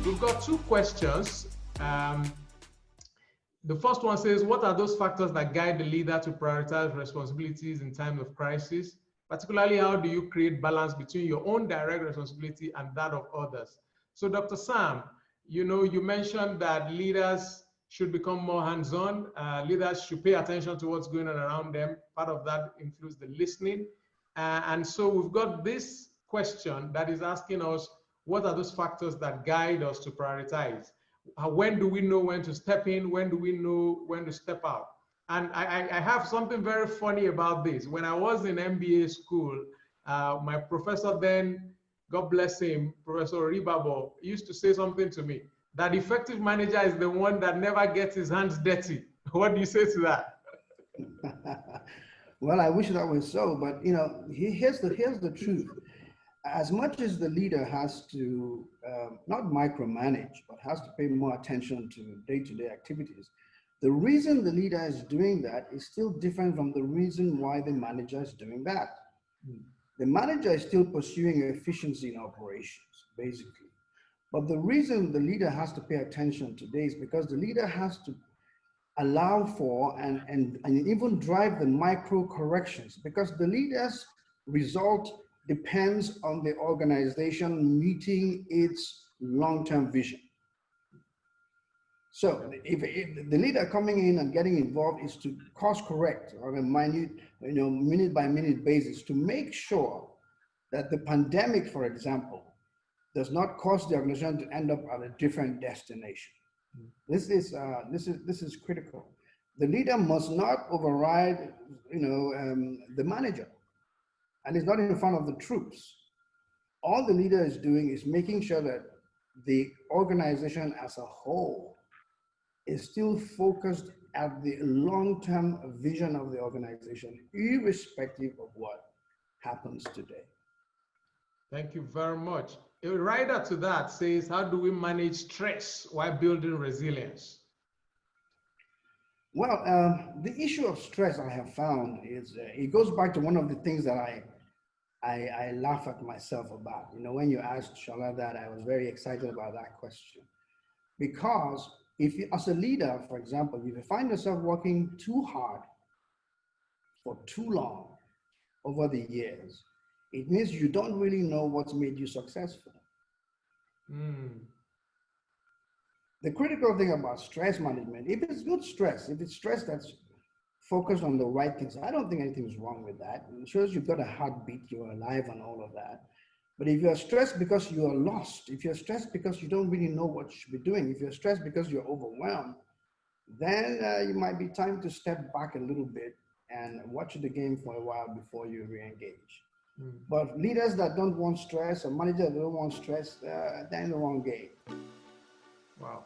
We've got two questions. The first one says, what are those factors that guide the leader to prioritize responsibilities in time of crisis? Particularly, how do you create balance between your own direct responsibility and that of others? So Dr. Sam, you mentioned that leaders should become more hands-on. Leaders should pay attention to what's going on around them. Part of that includes the listening. And so we've got this question that is asking us, what are those factors that guide us to prioritize? When do we know when to step in? When do we know when to step out? And I have something very funny about this. When I was in MBA school, my professor then, God bless him, Professor Ribabo, used to say something to me, that effective manager is the one that never gets his hands dirty. What do you say to that? Well, I wish that was so, but here's the truth. As much as the leader has to not micromanage, but has to pay more attention to day-to-day activities, the reason the leader is doing that is still different from the reason why the manager is doing that. The manager is still pursuing efficiency in operations, basically. But the reason the leader has to pay attention today is because the leader has to allow for and even drive the micro corrections, because the leader's result depends on the organization meeting its long-term vision. So if the leader coming in and getting involved is to course correct on a minute by minute basis to make sure that the pandemic, for example, does not cause the organization to end up at a different destination. This is critical. The leader must not override, the manager, and it's not in front of the troops. All the leader is doing is making sure that the organization as a whole is still focused at the long-term vision of the organization, irrespective of what happens today. Thank you very much. A rider to that says, how do we manage stress while building resilience? Well, the issue of stress I have found is, it goes back to one of the things that I laugh at myself about. When you asked Shala that, I was very excited about that question. Because if you, as a leader, for example, if you find yourself working too hard for too long over the years, it means you don't really know what's made you successful. The critical thing about stress management, if it's good stress, if it's stress that's focused on the right things, I don't think anything's wrong with that. It shows you've got a heartbeat, you're alive and all of that. But if you're stressed because you are lost, if you're stressed because you don't really know what you should be doing, if you're stressed because you're overwhelmed, then you might be time to step back a little bit and watch the game for a while before you re-engage. But leaders that don't want stress, or managers that don't want stress, they're in the wrong game. Wow.